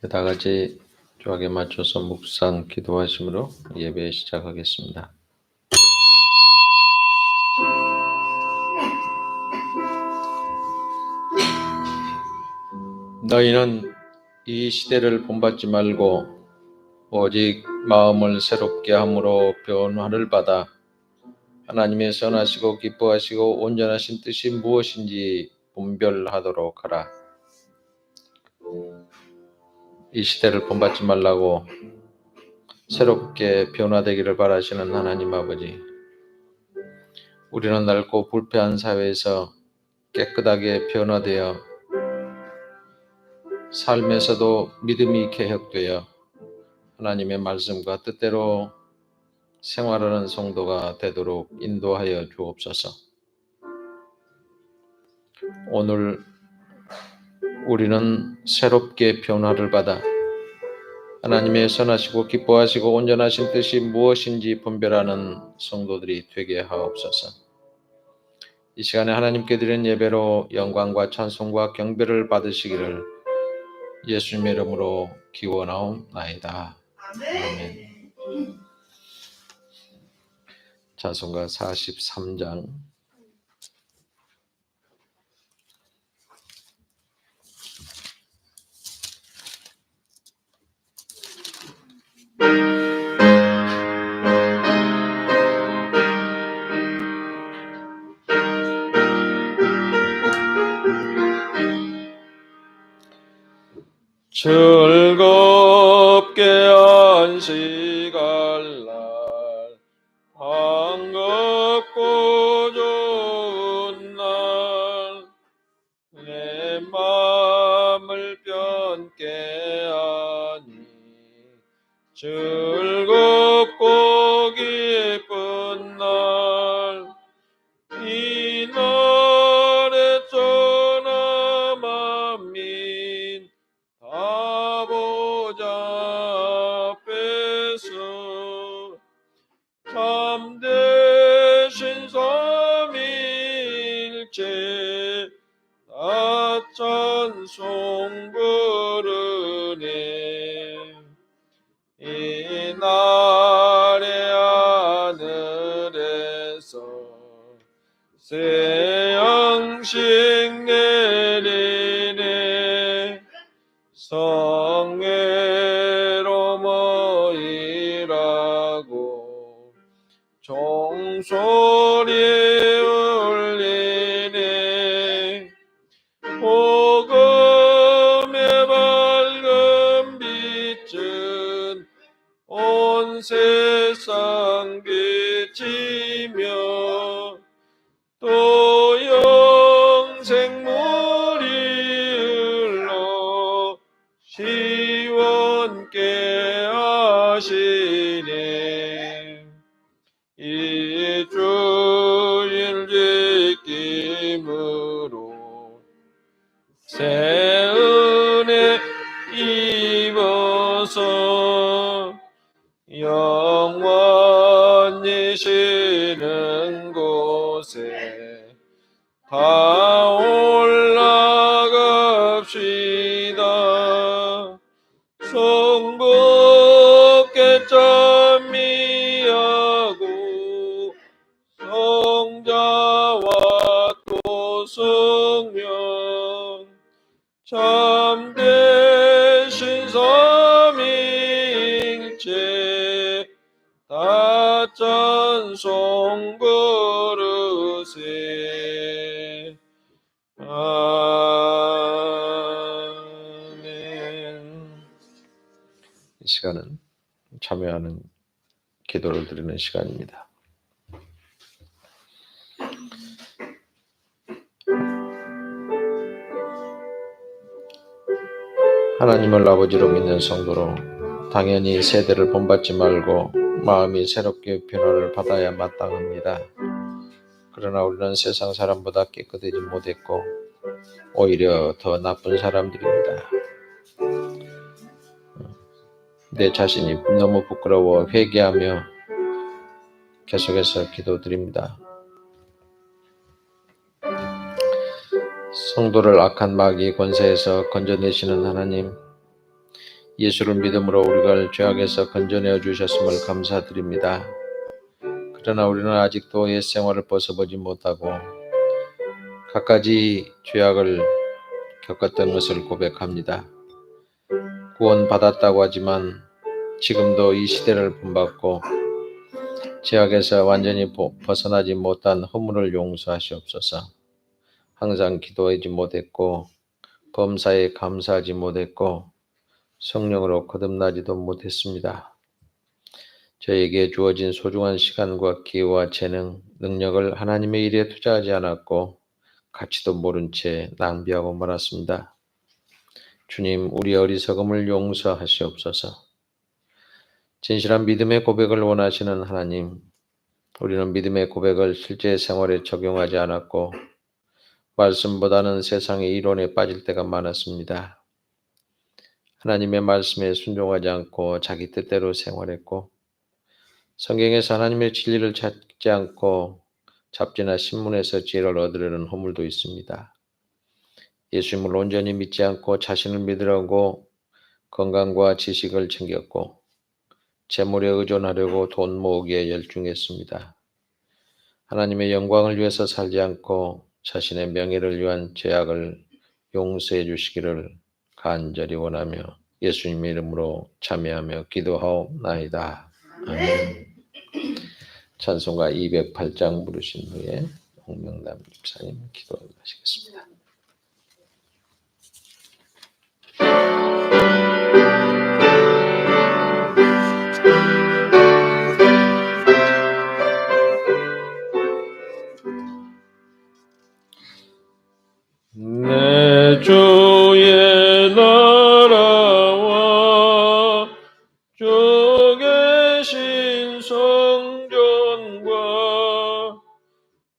다 같이 조합에 맞춰서 묵상 기도하심으로 예배 시작하겠습니다. 너희는 이 시대를 본받지 말고 오직 마음을 새롭게 함으로 변화를 받아 하나님의 선하시고 기뻐하시고 온전하신 뜻이 무엇인지 분별하도록 하라. 이 시대를 본받지 말라고 새롭게 변화되기를 바라시는 하나님 아버지, 우리는 넓고 불패한 사회에서 깨끗하게 변화되어 삶에서도 믿음이 개혁되어 하나님의 말씀과 뜻대로 생활하는 성도가 되도록 인도하여 주옵소서. 오늘 우리는 새롭게 변화를 받아 하나님의 선하시고 기뻐하시고 온전하신 뜻이 무엇인지 분별하는 성도들이 되게 하옵소서. 이 시간에 하나님께 드리는 예배로 영광과 찬송과 경배를 받으시기를 예수님의 이름으로 기원하옵나이다. 아멘. 찬송가 43장. 즐겁게 안식할 날, 반갑고 좋은 날, 내 마음을 변케 하니 즐겁고 기쁜 날, 이 날에 전하 만민 다 보좌 앞에서 참되신 삼위일체 다 찬송 부르네. 이 날에 하늘에서 새 양식 내리네. 성회로 모이라고 종소리 울리네. 복음의 밝은 빛은 온 세상 비치며 또 영생물이 흘러 시원케 하시네. 이 주일 지킴으로 새 은혜 입어서 영원히 쉬는 곳에 다 올라갑시다. 성부께 찬미하고 성자와 또 성령 참되신 삼위일체 다 찬송 부르세. 아멘. 이 시간은 참여하는 기도를 드리는 시간입니다. 하나님을 아버지로 믿는 성도로 당연히 세대를 본받지 말고 마음이 새롭게 변화를 받아야 마땅합니다. 그러나 우리는 세상 사람보다 깨끗하지 못했고 오히려 더 나쁜 사람들입니다. 내 자신이 너무 부끄러워 회개하며 계속해서 기도드립니다. 성도를 악한 마귀 권세에서 건져내시는 하나님, 예수를 믿음으로 우리를 죄악에서 건져내어 주셨음을 감사드립니다. 그러나 우리는 아직도 옛 생활을 벗어보지 못하고 갖가지 죄악을 겪었던 것을 고백합니다. 구원받았다고 하지만 지금도 이 시대를 본받고 죄악에서 완전히 벗어나지 못한 허물을 용서하시옵소서. 항상 기도하지 못했고 범사에 감사하지 못했고 성령으로 거듭나지도 못했습니다. 저에게 주어진 소중한 시간과 기회와 재능, 능력을 하나님의 일에 투자하지 않았고 가치도 모른 채 낭비하고 말았습니다. 주님, 우리 어리석음을 용서하시옵소서. 진실한 믿음의 고백을 원하시는 하나님, 우리는 믿음의 고백을 실제 생활에 적용하지 않았고 말씀보다는 세상의 이론에 빠질 때가 많았습니다. 하나님의 말씀에 순종하지 않고 자기 뜻대로 생활했고 성경에서 하나님의 진리를 찾지 않고 잡지나 신문에서 지혜를 얻으려는 허물도 있습니다. 예수님을 온전히 믿지 않고 자신을 믿으려고 건강과 지식을 챙겼고 재물에 의존하려고 돈 모으기에 열중했습니다. 하나님의 영광을 위해서 살지 않고 자신의 명예를 위한 죄악을 용서해 주시기를 간절히 원하며 예수님의 이름으로 참여하며 기도하옵나이다. 아멘. 찬송가 208장 부르신 후에 홍명남 집사님 기도하시겠습니다. 내 주의 나라와 주 계신 성전과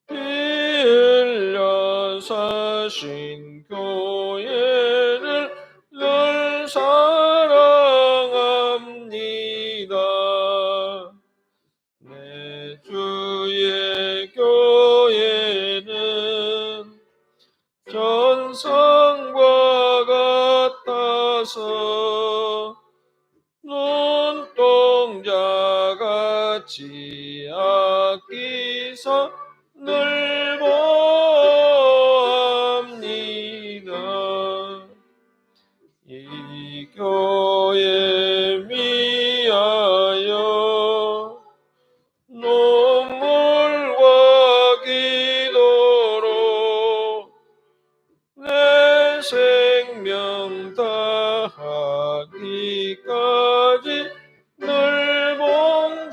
피 흘려 사신 교회를 늘 사랑합니다. 내 주의 교회는 전성과 같아서 눈동자같이 아끼사 늘 보합니다. 이 교회 위하여 눈물과 기도로 내 생명 다하기까지 늘 봉사합니다.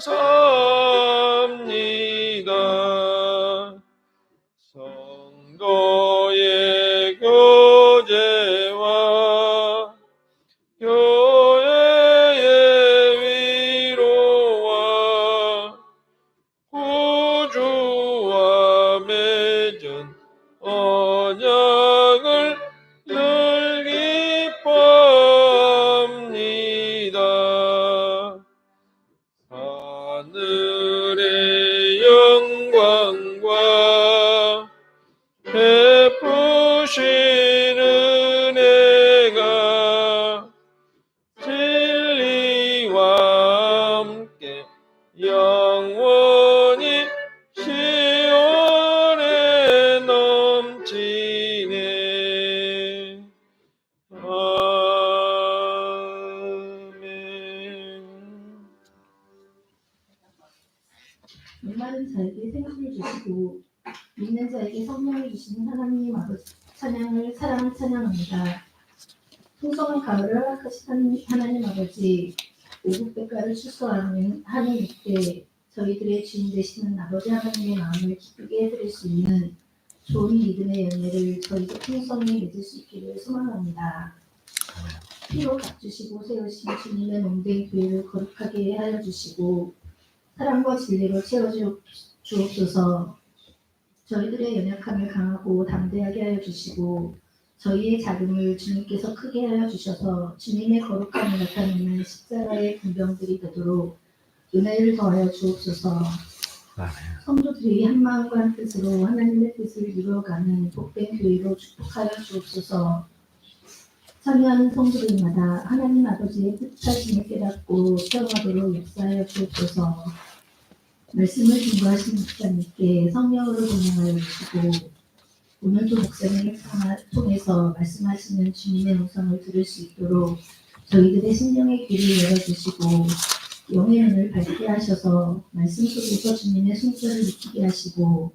성도의 교제와 교회의 위로와 구주와 맺은 언약을 늘 기뻐합니다. 하늘의 영광과 베푸신 은혜가 진리와 함께 영원히 시온에 넘치네. 아멘. 목마른 자에게 생수를 주시고 믿는 자에게 성령을 주시는 하나님 아버지 찬양을 사랑 찬양합니다. 풍성한 가을을 허락하신 하나님 아버지, 오국백가를 출소하는 하는 이때 저희들의 주인 되시는 아버지 하나님의 마음을 기쁘게 해드릴 수 있는 좋은 믿음의 열매를 저희도 풍성히 맺을 수 있기를 소망합니다. 피로 값주시고 세우신 주님의 몸된 교회를 거룩하게 하여 주시고 사랑과 진리로 채워 주옵소서. 저희들의 연약함을 강하고 담대하게 하여 주시고 저희의 작음을 주님께서 크게 하여 주셔서 주님의 거룩함을 나타내는 십자가의 군병들이 되도록 은혜를 더하여 주옵소서. 성도들이 한 마음과 한 뜻으로 하나님의 뜻을 이루어가는 복된 교회로 축복하여 주옵소서. 참여하는 성도들마다 하나님 아버지의 뜻하심을 깨닫고 체험하도록 역사하여 주옵소서. 말씀을 준비하신 목사님께 성령으로 동행하여 주시고 오늘도 목사님을 통해서 말씀하시는 주님의 음성을 들을 수 있도록 저희들의 심령의 귀를 열어주시고 영의 눈을 밝게 하셔서 말씀 속에서 주님의 숨결을 느끼게 하시고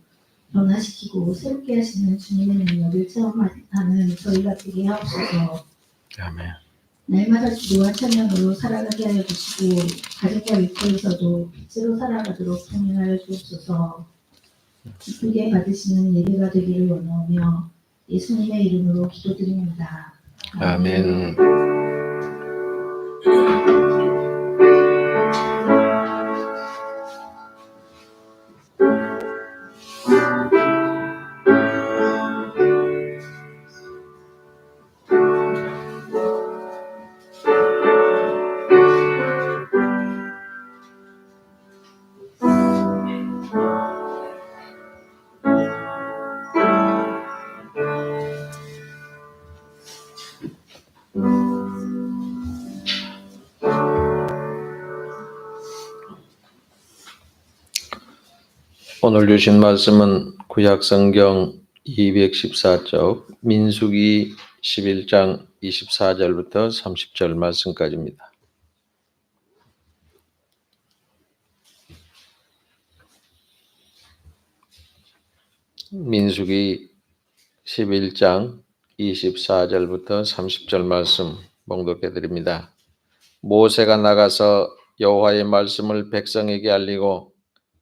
변화시키고 새롭게 하시는 주님의 능력을 체험하는 저희가 되게 하옵소서. 아멘. 날마다 기도와 찬양으로 살아가게 하여 주시고 가정과 일터에서도 빛으로 살아가도록 동행하여 주옵소서. 기쁘게 받으시는 예배가 되기를 원하오며 예수님의 이름으로 기도드립니다. 아멘. 오늘 주신 말씀은 구약성경 214쪽 민수기 11장 24절부터 30절 말씀까지입니다. 민수기 11장 24절부터 30절 말씀 봉독해 드립니다. 모세가 나가서 여호와의 말씀을 백성에게 알리고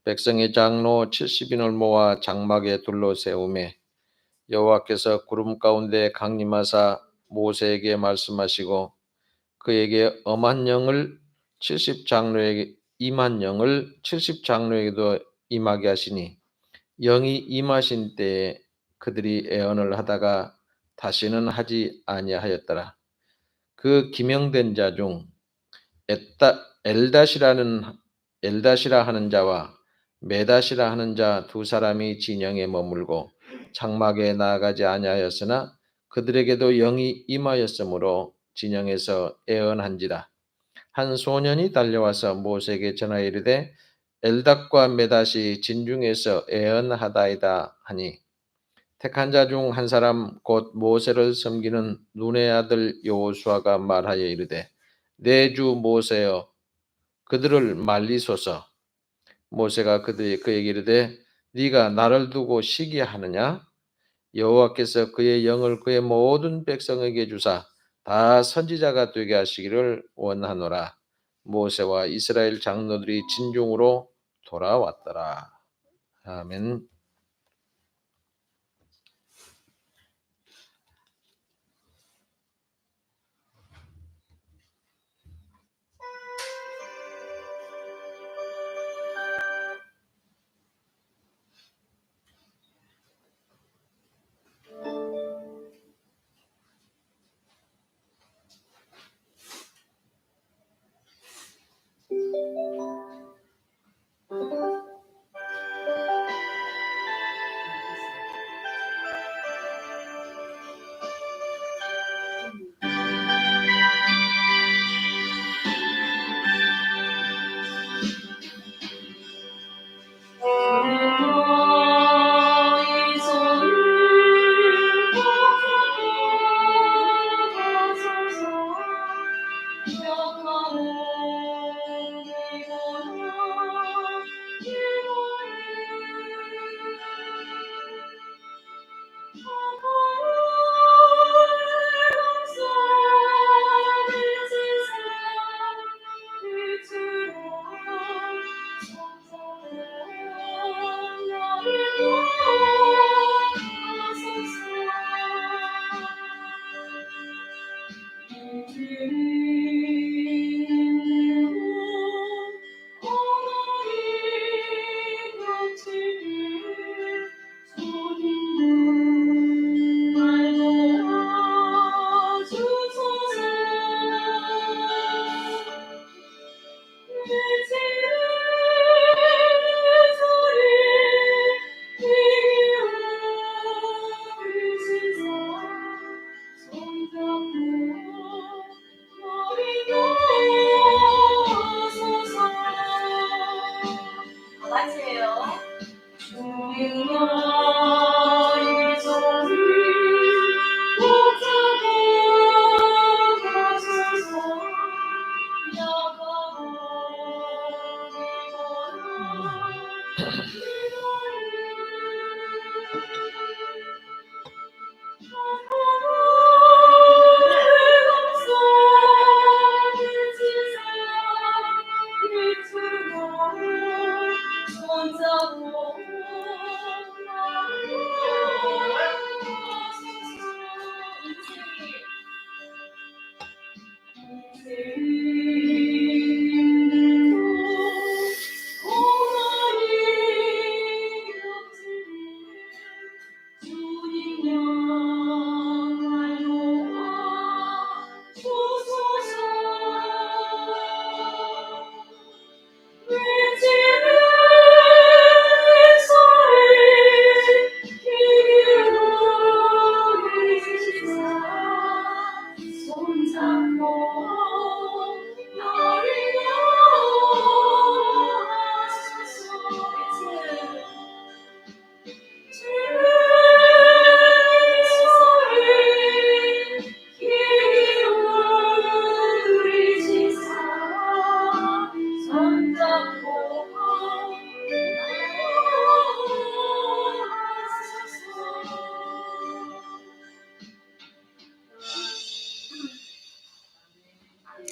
백성의 장로 70인을 모아 장막에 둘러 세우매 여호와께서 구름 가운데 강림하사 모세에게 말씀하시고 그에게 엄한 영을 70장로에게 임한 영을 70장로에게도 임하게 하시니 영이 임하신 때에 그들이 애언을 하다가 다시는 하지 아니하였더라. 그 기명된 자 중 엘다시라 하는 자와 메다시라 하는 자 두 사람이 진영에 머물고 장막에 나아가지 아니하였으나 그들에게도 영이 임하였으므로 진영에서 애언한지라. 한 소년이 달려와서 모세에게 전하여 이르되 엘닷과 메닷이 진중에서 애언하다이다 하니 택한 자 중 한 사람 곧 모세를 섬기는 눈의 아들 여호수아가 말하여 이르되 내 주 모세여 그들을 말리소서. 모세가 그에게 이르되 네가 나를 두고 시기하느냐? 여호와께서 그의 영을 그의 모든 백성에게 주사 다 선지자가 되게 하시기를 원하노라. 모세와 이스라엘 장로들이 진중으로 돌아왔더라. 아멘.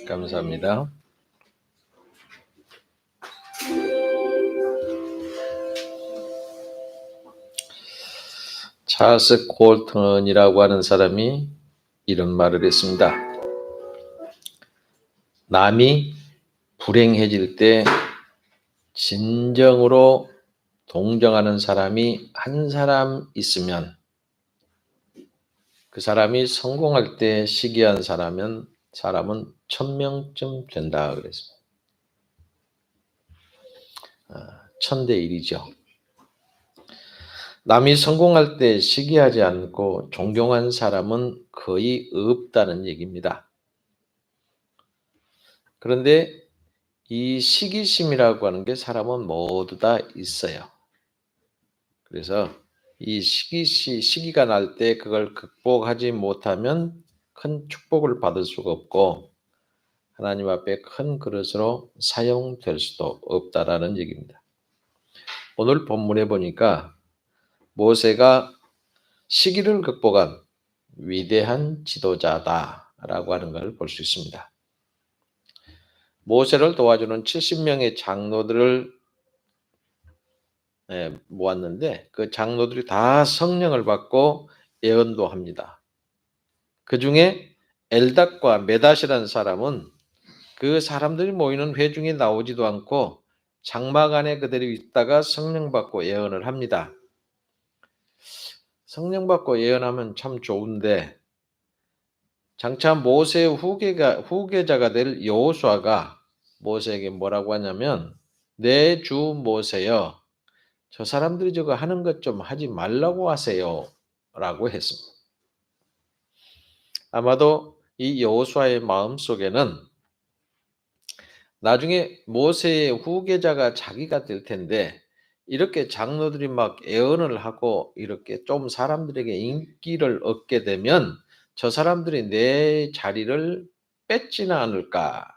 감사합니다. 찰스 콜턴이라고 하는 사람이 이런 말을 했습니다. 남이 불행해질 때 진정으로 동정하는 사람이 한 사람 있으면 그 사람이 성공할 때 시기한 사람은 1000명쯤 된다 그랬습니다. 1000대 1이죠. 남이 성공할 때 시기하지 않고 존경한 사람은 거의 없다는 얘기입니다. 그런데 이 시기심이라고 하는 게 사람은 모두 다 있어요. 그래서 이 시기가 날 때 그걸 극복하지 못하면 큰 축복을 받을 수가 없고 하나님 앞에 큰 그릇으로 사용될 수도 없다라는 얘기입니다. 오늘 본문에 보니까 모세가 시기를 극복한 위대한 지도자다라고 하는 걸 볼 수 있습니다. 모세를 도와주는 70명의 장로들을 모았는데 그 장로들이 다 성령을 받고 예언도 합니다. 그 중에 엘닷과 메닷이라는 사람은 그 사람들이 모이는 회중에 나오지도 않고 장막 안에 그대로 있다가 성령 받고 예언을 합니다. 성령 받고 예언하면 참 좋은데 장차 모세의 후계자가 될 여호수아가 모세에게 뭐라고 하냐면 내 주 모세여 저 사람들이 저거 하는 것 좀 하지 말라고 하세요 라고 했습니다. 아마도 이 여호수아의 마음속에는 나중에 모세의 후계자가 자기가 될 텐데 이렇게 장로들이 막 예언을 하고 이렇게 좀 사람들에게 인기를 얻게 되면 저 사람들이 내 자리를 뺏지는 않을까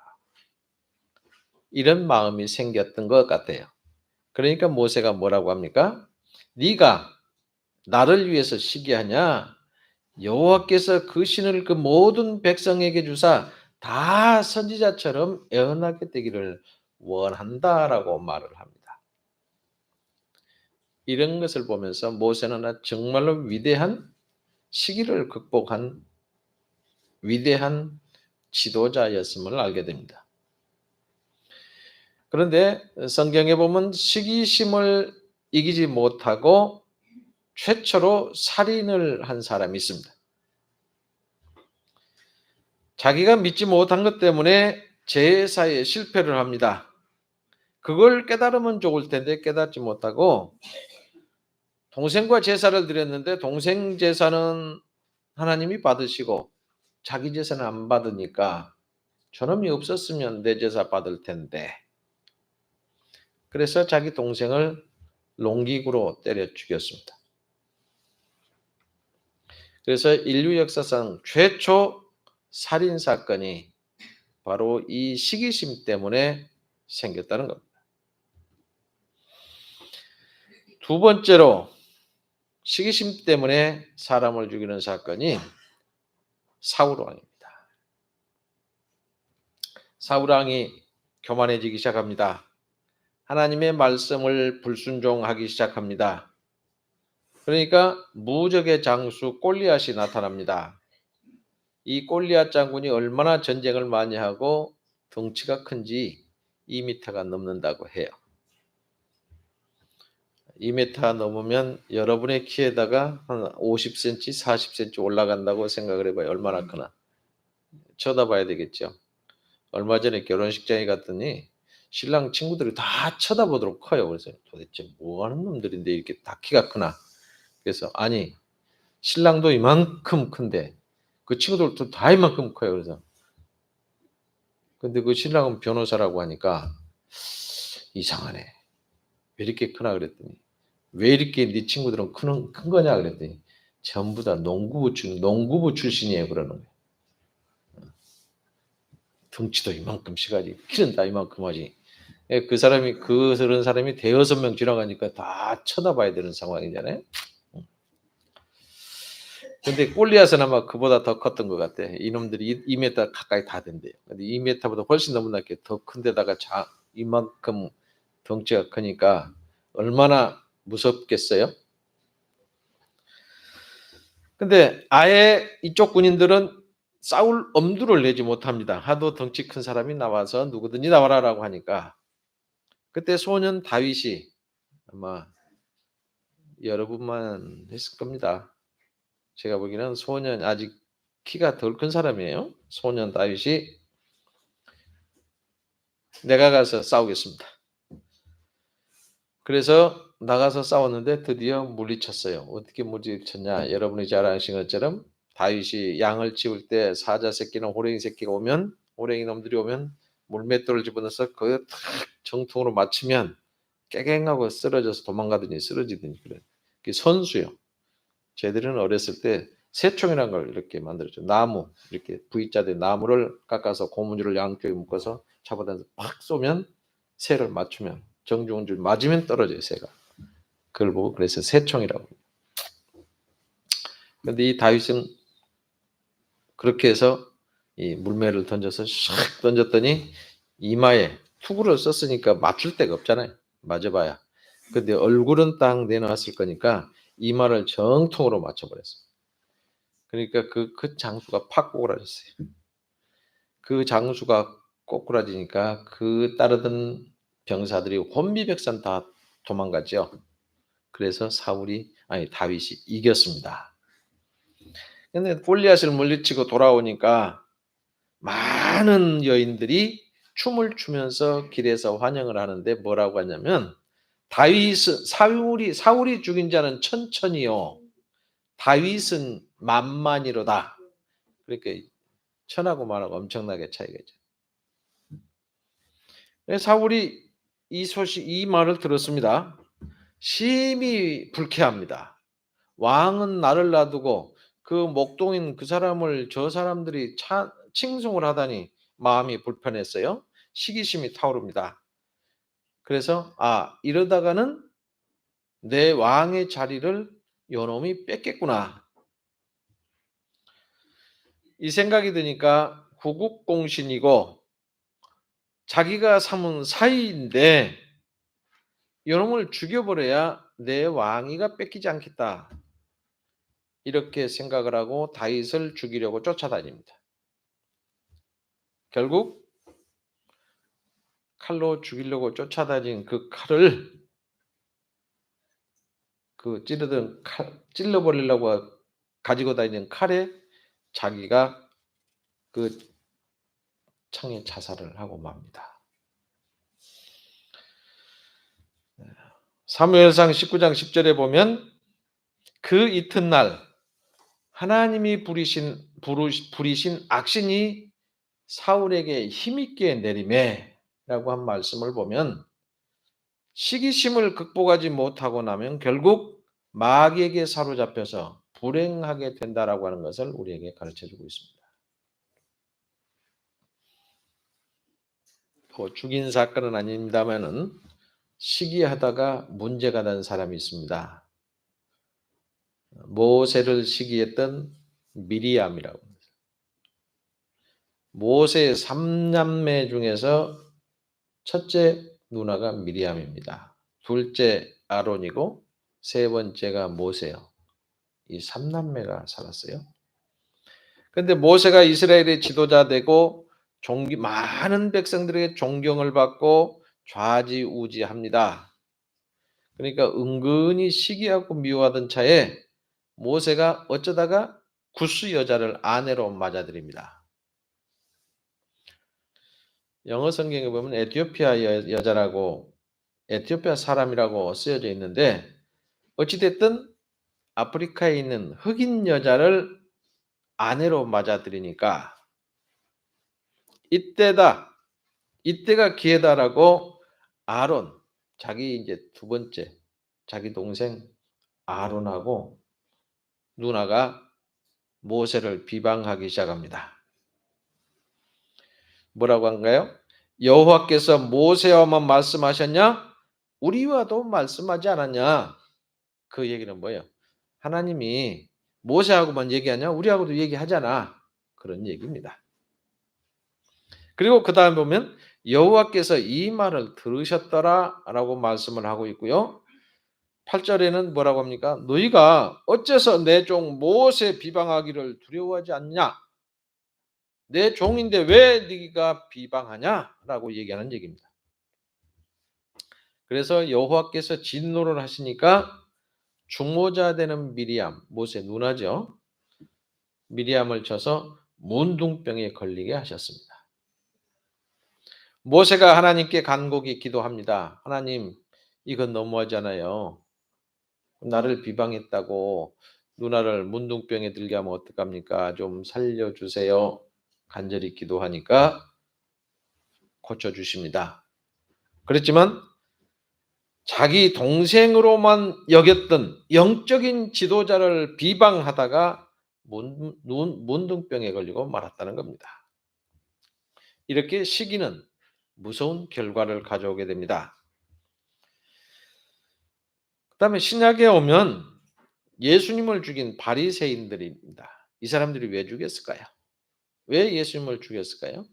이런 마음이 생겼던 것 같아요. 그러니까 모세가 뭐라고 합니까? 네가 나를 위해서 시기하냐? 여호와께서 그 신을 그 모든 백성에게 주사 다 선지자처럼 예언하게 되기를 원한다라고 말을 합니다. 이런 것을 보면서 모세는 정말로 위대한 시기를 극복한 위대한 지도자였음을 알게 됩니다. 그런데 성경에 보면 시기심을 이기지 못하고 최초로 살인을 한 사람이 있습니다. 자기가 믿지 못한 것 때문에 제사에 실패를 합니다. 그걸 깨달으면 좋을 텐데 깨닫지 못하고 동생과 제사를 드렸는데 동생 제사는 하나님이 받으시고 자기 제사는 안 받으니까 저놈이 없었으면 내 제사 받을 텐데 그래서 자기 동생을 농기구로 때려 죽였습니다. 그래서 인류 역사상 최초 살인 사건이 바로 이 시기심 때문에 생겼다는 겁니다. 두 번째로 시기심 때문에 사람을 죽이는 사건이 사울왕입니다. 사울왕이 교만해지기 시작합니다. 하나님의 말씀을 불순종하기 시작합니다. 그러니까 무적의 장수 골리앗이 나타납니다. 이 골리앗 장군이 얼마나 전쟁을 많이 하고 덩치가 큰지 2m가 넘는다고 해요. 2m 넘으면 여러분의 키에다가 한 50cm, 40cm 올라간다고 생각을 해봐요. 얼마나 크나. 쳐다봐야 되겠죠. 얼마 전에 결혼식장에 갔더니 신랑 친구들이 다 쳐다보도록 커요. 그래서 도대체 뭐 하는 놈들인데 이렇게 다 키가 크나. 그래서 아니 신랑도 이만큼 큰데 그 친구들도 다 이만큼 커요. 그래서 근데 그 신랑은 변호사라고 하니까 이상하네. 왜 이렇게 크나 그랬더니 왜 이렇게 네 친구들은 큰 거냐 그랬더니 전부 다 농구부 출신이에요 그러는 거예요. 덩치도 이만큼씩 하지 키는 다 이만큼 하지. 그 사람이 그런 사람이 대여섯 명 지나가니까 다 쳐다봐야 되는 상황이잖아요. 근데 골리앗은 아마 그보다 더 컸던 것 같아. 이놈들이 2m 가까이 다 된대요. 근데 2m보다 훨씬 넘나게 더 큰데다가 이만큼 덩치가 크니까 얼마나 무섭겠어요? 근데 아예 이쪽 군인들은 싸울 엄두를 내지 못합니다. 하도 덩치 큰 사람이 나와서 누구든지 나와라라고 하니까 그때 소년 다윗이 아마 여러분만 했을 겁니다. 제가 보기에는 소년 아직 키가 덜 큰 사람이에요. 소년 다윗이 내가 가서 싸우겠습니다. 그래서 나가서 싸웠는데 드디어 물리쳤어요. 어떻게 물리쳤냐? 여러분이 잘 아시는 것처럼 다윗이 양을 치울 때 사자 새끼나 호랭이 새끼가 오면 호랭이 놈들이 오면 물맷돌을 집어넣어서 그 탁 정통으로 맞추면 깨갱하고 쓰러져서 도망가더니 쓰러지더니 그래. 그게 선수요. 쟤들은 어렸을 때 새총이라는 걸 이렇게 만들었죠. 나무 이렇게 V자 된 나무를 깎아서 고무줄을 양쪽에 묶어서 잡아다서 팍 쏘면 새를 맞추면 정중줄 맞으면 떨어져요 새가. 그걸 보고 그래서 새총이라고. 그런데 이 다윗은 그렇게 해서 이 물매를 던져서 샥 던졌더니 이마에 투구를 썼으니까 맞출 데가 없잖아요. 맞아봐야. 근데 얼굴은 딱 내놓았을 거니까 이마를 정통으로 맞춰버렸어요. 그러니까 그 장수가 팍 꼬꾸라졌어요. 그 장수가 꼬꾸라지니까 그 따르던 병사들이 혼비백산 다 도망갔죠. 그래서 다윗이 이겼습니다. 근데 골리앗을 물리치고 돌아오니까 많은 여인들이 춤을 추면서 길에서 환영을 하는데 뭐라고 하냐면 사울이 죽인 자는 천천히요 다윗은 만만이로다. 그러니까 천하고 만하고 엄청나게 차이가 있죠. 사울이 이 말을 들었습니다. 심히 불쾌합니다. 왕은 나를 놔두고 그 목동인 그 사람을 저 사람들이 칭송을 하다니 마음이 불편했어요. 시기심이 타오릅니다. 그래서 이러다가는 내 왕의 자리를 요놈이 뺏겠구나. 이 생각이 드니까 구국공신이고 자기가 삼은 사위인데 요놈을 죽여버려야 내 왕위가 뺏기지 않겠다. 이렇게 생각을 하고 다윗을 죽이려고 쫓아다닙니다. 결국 칼로 죽이려고 쫓아다닌 그 칼을 찔러버리려고 가지고 다니는 칼에 자기가 그 창에 자살을 하고 맙니다. 사무엘상 19장 10절에 보면 그 이튿날 하나님이 부리신 악신이 사울에게 힘있게 내리매 라고 한 말씀을 보면 시기심을 극복하지 못하고 나면 결국 마귀에게 사로잡혀서 불행하게 된다라고 하는 것을 우리에게 가르쳐주고 있습니다. 죽인 사건은 아닙니다만은 시기하다가 문제가 된 사람이 있습니다. 모세를 시기했던 미리암이라고 합니다. 모세의 3남매 중에서 첫째 누나가 미리암입니다. 둘째 아론이고 세 번째가 모세요. 이 3남매가 살았어요. 근데 모세가 이스라엘의 지도자 되고 많은 백성들에게 존경을 받고 좌지우지합니다. 그러니까 은근히 시기하고 미워하던 차에 모세가 어쩌다가 구스 여자를 아내로 맞아들입니다. 영어 성경에 보면 에티오피아 여자라고 에티오피아 사람이라고 쓰여져 있는데 어찌됐든 아프리카에 있는 흑인 여자를 아내로 맞아들이니까 이때가 기회다라고 아론, 자기 이제 두 번째 자기 동생 아론하고 누나가 모세를 비방하기 시작합니다. 뭐라고 한가요? 여호와께서 모세와만 말씀하셨냐? 우리와도 말씀하지 않았냐? 그 얘기는 뭐예요? 하나님이 모세하고만 얘기하냐? 우리하고도 얘기하잖아. 그런 얘기입니다. 그리고 그 다음에 보면 여호와께서 이 말을 들으셨더라라고 말씀을 하고 있고요. 8절에는 뭐라고 합니까? 너희가 어째서 내 종 모세 비방하기를 두려워하지 않냐? 내 종인데 왜 네가 비방하냐라고 얘기하는 얘기입니다. 그래서 여호와께서 진노를 하시니까 중모자 되는 미리암, 모세 누나죠. 미리암을 쳐서 문둥병에 걸리게 하셨습니다. 모세가 하나님께 간곡히 기도합니다. 하나님, 이건 너무하잖아요. 나를 비방했다고 누나를 문둥병에 들게 하면 어떡합니까? 좀 살려주세요. 간절히 기도하니까 고쳐주십니다. 그렇지만 자기 동생으로만 여겼던 영적인 지도자를 비방하다가 문둥병에 걸리고 말았다는 겁니다. 이렇게 시기는 무서운 결과를 가져오게 됩니다. 그 다음에 신약에 오면 예수님을 죽인 바리새인들입니다. 이 사람들이 왜 죽였을까요? 왜 예수님을 죽였을까요?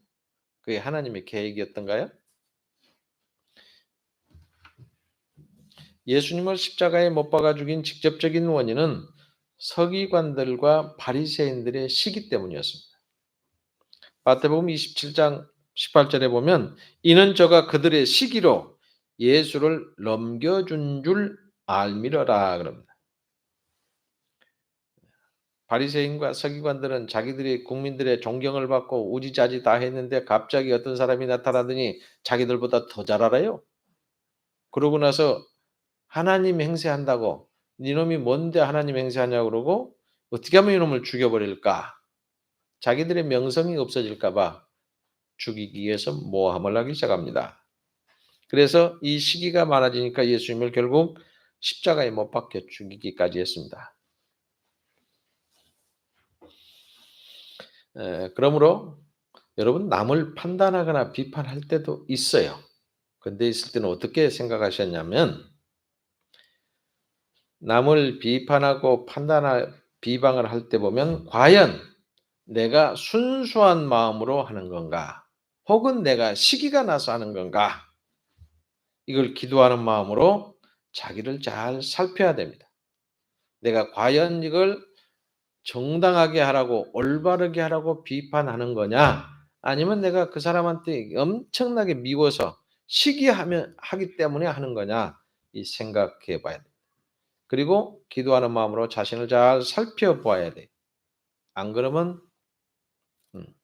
그게 하나님의 계획이었던가요? 예수님을 십자가에 못 박아 죽인 직접적인 원인은 서기관들과 바리새인들의 시기 때문이었습니다. 마태복음 27장 18절에 보면 이는 저가 그들의 시기로 예수를 넘겨준 줄 알미러라 그럽니다. 바리새인과 서기관들은 자기들이 국민들의 존경을 받고 우지자지 다 했는데 갑자기 어떤 사람이 나타나더니 자기들보다 더 잘 알아요. 그러고 나서 하나님 행세한다고 니놈이 뭔데 하나님 행세하냐고 그러고 어떻게 하면 이놈을 죽여버릴까? 자기들의 명성이 없어질까 봐 죽이기 위해서 모함을 하기 시작합니다. 그래서 이 시기가 많아지니까 예수님을 결국 십자가에 못 박혀 죽이기까지 했습니다. 그러므로 여러분 남을 판단하거나 비판할 때도 있어요. 근데 있을 때는 어떻게 생각하셨냐면 남을 비판하고 비방을 할 때 보면 과연 내가 순수한 마음으로 하는 건가? 혹은 내가 시기가 나서 하는 건가? 이걸 기도하는 마음으로 자기를 잘 살펴야 됩니다. 내가 과연 이걸 정당하게 하라고 올바르게 하라고 비판하는 거냐? 아니면 내가 그 사람한테 엄청나게 미워서 하기 때문에 하는 거냐? 이 생각해 봐야 돼. 그리고 기도하는 마음으로 자신을 잘 살펴봐야 돼. 안 그러면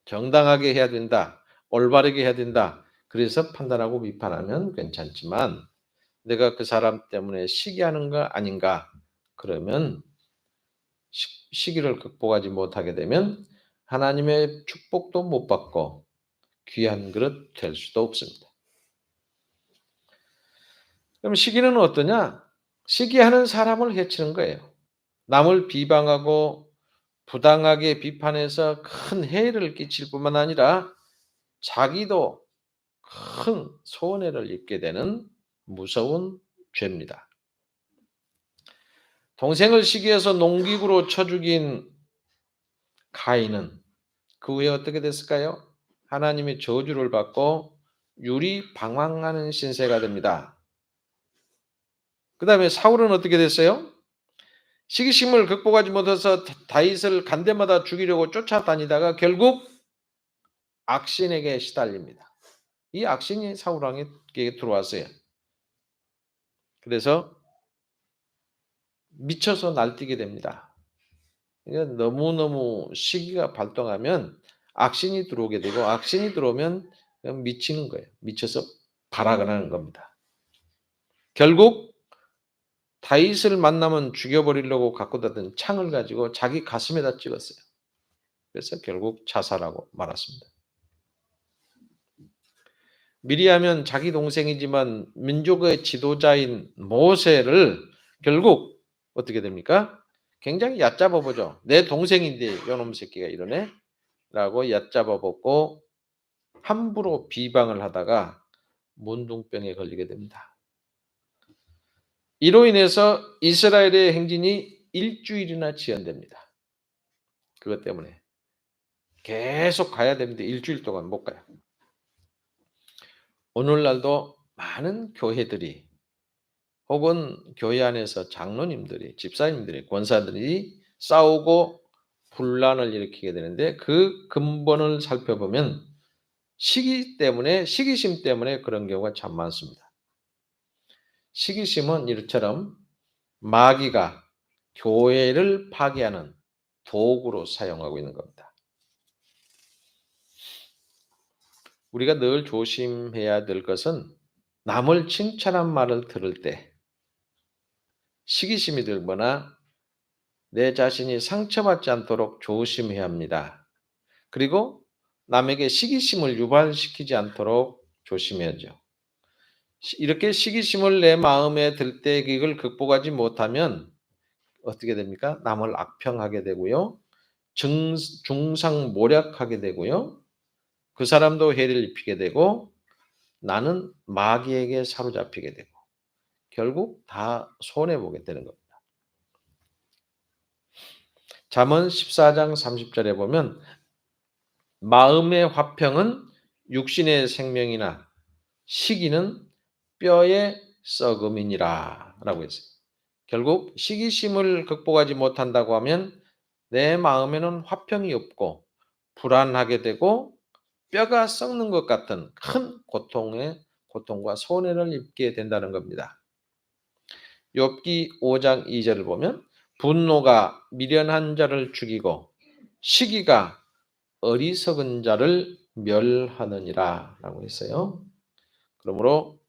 정당하게 해야 된다. 올바르게 해야 된다. 그래서 판단하고 비판하면 괜찮지만 내가 그 사람 때문에 시기하는 거 아닌가? 그러면 시기를 극복하지 못하게 되면 하나님의 축복도 못 받고 귀한 그릇 될 수도 없습니다. 그럼 시기는 어떠냐? 시기하는 사람을 해치는 거예요. 남을 비방하고 부당하게 비판해서 큰 해를 끼칠 뿐만 아니라 자기도 큰 손해를 입게 되는 무서운 죄입니다. 동생을 시기해서 농기구로 쳐 죽인 가인은 그 후에 어떻게 됐을까요? 하나님의 저주를 받고 유리방황하는 신세가 됩니다. 그 다음에 사울은 어떻게 됐어요? 시기심을 극복하지 못해서 다윗을 간데마다 죽이려고 쫓아다니다가 결국 악신에게 시달립니다. 이 악신이 사울 왕에게 들어왔어요. 그래서 미쳐서 날뛰게 됩니다. 그러니까 너무너무 시기가 발동하면 악신이 들어오게 되고 악신이 들어오면 그냥 미치는 거예요. 미쳐서 발악을 하는 겁니다. 결국 다윗을 만나면 죽여버리려고 갖고 다던 창을 가지고 자기 가슴에다 찍었어요. 그래서 결국 자살하고 말았습니다. 미리 하면 자기 동생이지만 민족의 지도자인 모세를 결국 어떻게 됩니까? 굉장히 얕잡아 보죠. 내 동생인데 요놈 새끼가 이러네? 라고 얕잡아 보고 함부로 비방을 하다가 문둥병에 걸리게 됩니다. 이로 인해서 이스라엘의 행진이 일주일이나 지연됩니다. 그것 때문에 계속 가야 되는데 일주일 동안 못 가요. 오늘날도 많은 교회들이 혹은 교회 안에서 장로님들이, 집사님들이, 권사들이 싸우고 분란을 일으키게 되는데 그 근본을 살펴보면 시기심 때문에 그런 경우가 참 많습니다. 시기심은 이처럼 마귀가 교회를 파괴하는 도구로 사용하고 있는 겁니다. 우리가 늘 조심해야 될 것은 남을 칭찬한 말을 들을 때 시기심이 들거나 내 자신이 상처받지 않도록 조심해야 합니다. 그리고 남에게 시기심을 유발시키지 않도록 조심해야죠. 이렇게 시기심을 내 마음에 들 때 이걸 극복하지 못하면 어떻게 됩니까? 남을 악평하게 되고요. 중상모략하게 되고요. 그 사람도 해를 입히게 되고 나는 마귀에게 사로잡히게 되고 결국 다 손해보게 되는 겁니다. 잠언 14장 30절에 보면 마음의 화평은 육신의 생명이나 시기는 뼈의 썩음이니라 라고 했어요. 결국 시기심을 극복하지 못한다고 하면 내 마음에는 화평이 없고 불안하게 되고 뼈가 썩는 것 같은 큰 고통과 손해를 입게 된다는 겁니다. 욥기 5장 2절을 보면 분노가 미련한 자를 죽이고 시기가 어리석은 자를 멸하느니라 라고 했어요. 그러므로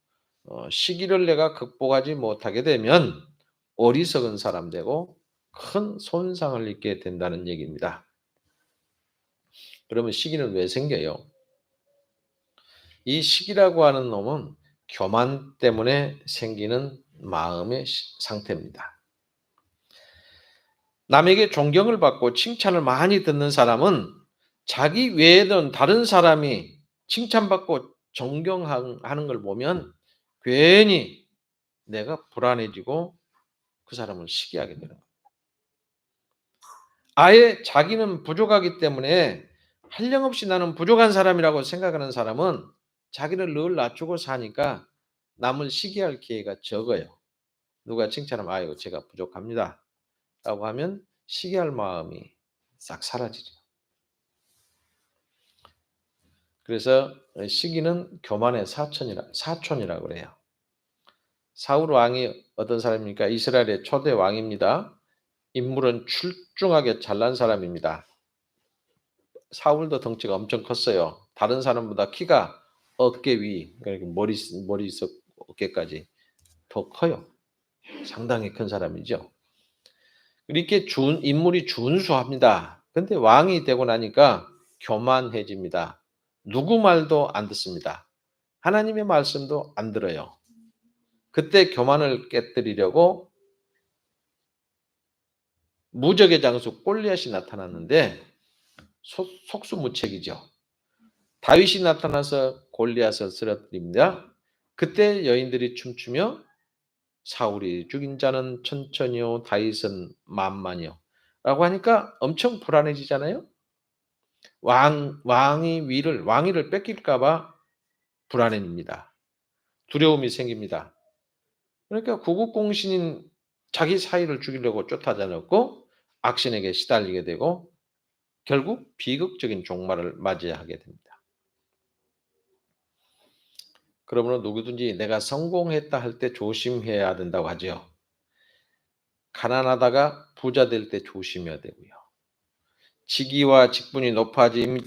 시기를 내가 극복하지 못하게 되면 어리석은 사람 되고 큰 손상을 입게 된다는 얘기입니다. 그러면 시기는 왜 생겨요? 이 시기라고 하는 놈은 교만 때문에 생기는 마음의 상태입니다. 남에게 존경을 받고 칭찬을 많이 듣는 사람은 자기 외에는 다른 사람이 칭찬받고 존경하는 걸 보면 괜히 내가 불안해지고 그 사람을 시기하게 되는 겁니다. 아예 자기는 부족하기 때문에 한량없이 나는 부족한 사람이라고 생각하는 사람은 자기를 늘 낮추고 사니까 남을 시기할 기회가 적어요. 누가 칭찬하면 아유 제가 부족합니다 라고 하면 시기할 마음이 싹 사라지죠. 그래서 시기는 교만의 사촌이라고 그래요. 사울 왕이 어떤 사람입니까? 이스라엘의 초대 왕입니다. 인물은 출중하게 잘난 사람입니다. 사울도 덩치가 엄청 컸어요. 다른 사람보다 키가 어깨 위, 그러니까 머리석 어깨까지 더 커요. 상당히 큰 사람이죠. 이렇게 인물이 준수합니다. 근데 왕이 되고 나니까 교만해집니다. 누구 말도 안 듣습니다. 하나님의 말씀도 안 들어요. 그때 교만을 깨뜨리려고 무적의 장수 골리앗이 나타났는데 속수무책이죠. 다윗이 나타나서 골리앗을 쓰러뜨립니다. 그때 여인들이 춤추며 사울이 죽인 자는 천천히요 다윗은 만만이요 라고 하니까 엄청 불안해지잖아요. 왕위를 뺏길까 봐 불안해집니다. 두려움이 생깁니다. 그러니까 구국공신인 자기 사위를 죽이려고 쫓아다녔고 악신에게 시달리게 되고 결국 비극적인 종말을 맞이하게 됩니다. 그러므로 누구든지 내가 성공했다 할 때 조심해야 된다고 하죠. 가난하다가 부자 될 때 조심해야 되고요. 직위와 직분이 높아질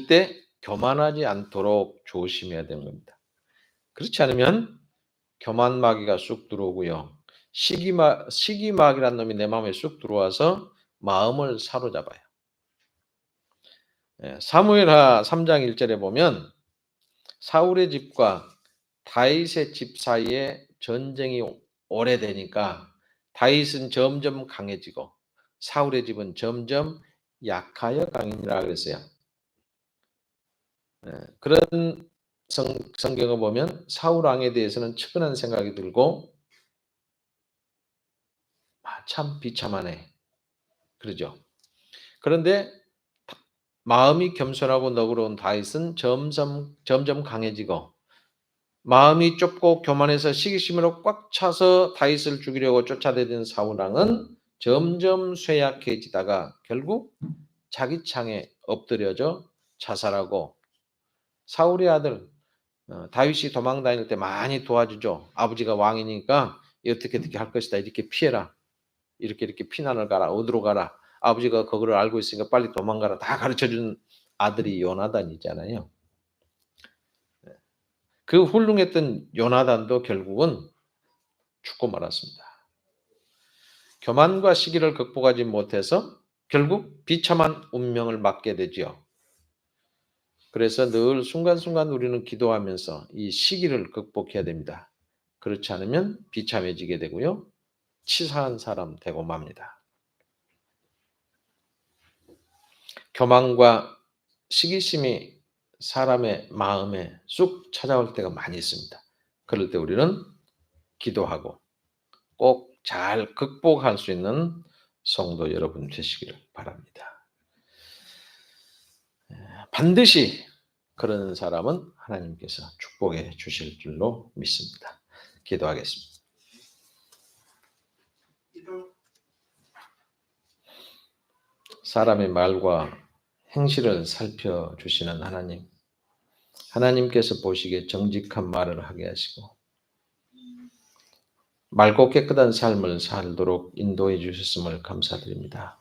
때 교만하지 않도록 조심해야 되는 겁니다. 그렇지 않으면 교만마귀가 쑥 들어오고요. 시기마귀란 놈이 내 마음에 쑥 들어와서 마음을 사로잡아요. 사무엘하 3장 1절에 보면 사울의 집과 다윗의 집 사이에 전쟁이 오래되니까 다윗은 점점 강해지고 사울의 집은 점점 약하여 강해지라 그랬어요. 그런 성경을 보면 사울 왕에 대해서는 측은한 생각이 들고 참 비참하네. 그러죠. 그런데 마음이 겸손하고 너그러운 다윗은 점점 강해지고 마음이 좁고 교만해서 시기심으로 꽉 차서 다윗을 죽이려고 쫓아다니는 사울 왕은 점점 쇠약해지다가 결국 자기 창에 엎드려져 자살하고 사울의 아들 다윗이 도망 다닐 때 많이 도와주죠. 아버지가 왕이니까 어떻게 할 것이다. 이렇게 피해라. 이렇게 피난을 가라. 어디로 가라. 아버지가 그거를 알고 있으니까 빨리 도망가라. 다 가르쳐준 아들이 요나단이잖아요. 그 훌륭했던 요나단도 결국은 죽고 말았습니다. 교만과 시기를 극복하지 못해서 결국 비참한 운명을 맞게 되지요. 그래서 늘 순간순간 우리는 기도하면서 이 시기를 극복해야 됩니다. 그렇지 않으면 비참해지게 되고요. 치사한 사람 되고 맙니다. 교만과 시기심이 사람의 마음에 쑥 찾아올 때가 많이 있습니다. 그럴 때 우리는 기도하고 꼭 잘 극복할 수 있는 성도 여러분 되시기를 바랍니다. 반드시 그런 사람은 하나님께서 축복해 주실 줄로 믿습니다. 기도하겠습니다. 사람의 말과 행실을 살펴주시는 하나님, 하나님께서 보시기에 정직한 말을 하게 하시고 맑고 깨끗한 삶을 살도록 인도해 주셨음을 감사드립니다.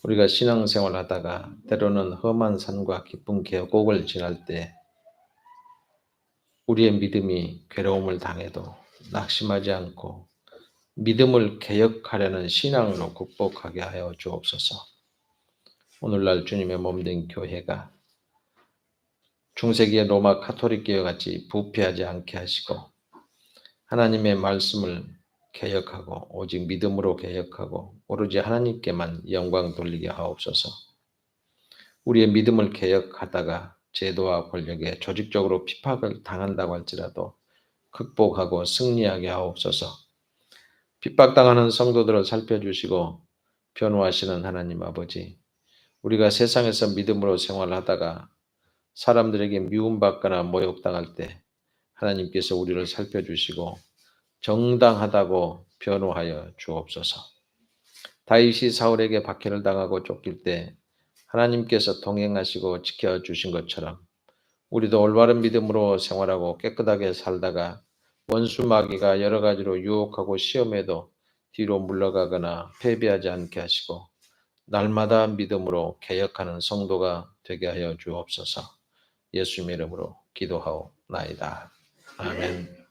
우리가 신앙생활 하다가 때로는 험한 산과 깊은 계곡을 지날 때 우리의 믿음이 괴로움을 당해도 낙심하지 않고 믿음을 개혁하려는 신앙으로 극복하게 하여 주옵소서. 오늘날 주님의 몸된 교회가 중세기의 로마 가톨릭교회 같이 부패하지 않게 하시고 하나님의 말씀을 개혁하고 오직 믿음으로 개혁하고 오로지 하나님께만 영광 돌리게 하옵소서. 우리의 믿음을 개혁하다가 제도와 권력에 조직적으로 핍박을 당한다고 할지라도 극복하고 승리하게 하옵소서. 핍박당하는 성도들을 살펴주시고 변호하시는 하나님 아버지, 우리가 세상에서 믿음으로 생활하다가 사람들에게 미움받거나 모욕당할 때 하나님께서 우리를 살펴주시고 정당하다고 변호하여 주옵소서. 다윗이 사울에게 박해를 당하고 쫓길 때 하나님께서 동행하시고 지켜주신 것처럼 우리도 올바른 믿음으로 생활하고 깨끗하게 살다가 원수 마귀가 여러 가지로 유혹하고 시험에도 뒤로 물러가거나 패배하지 않게 하시고 날마다 믿음으로 개혁하는 성도가 되게 하여 주옵소서. 예수님의 이름으로 기도하옵나이다. 아멘.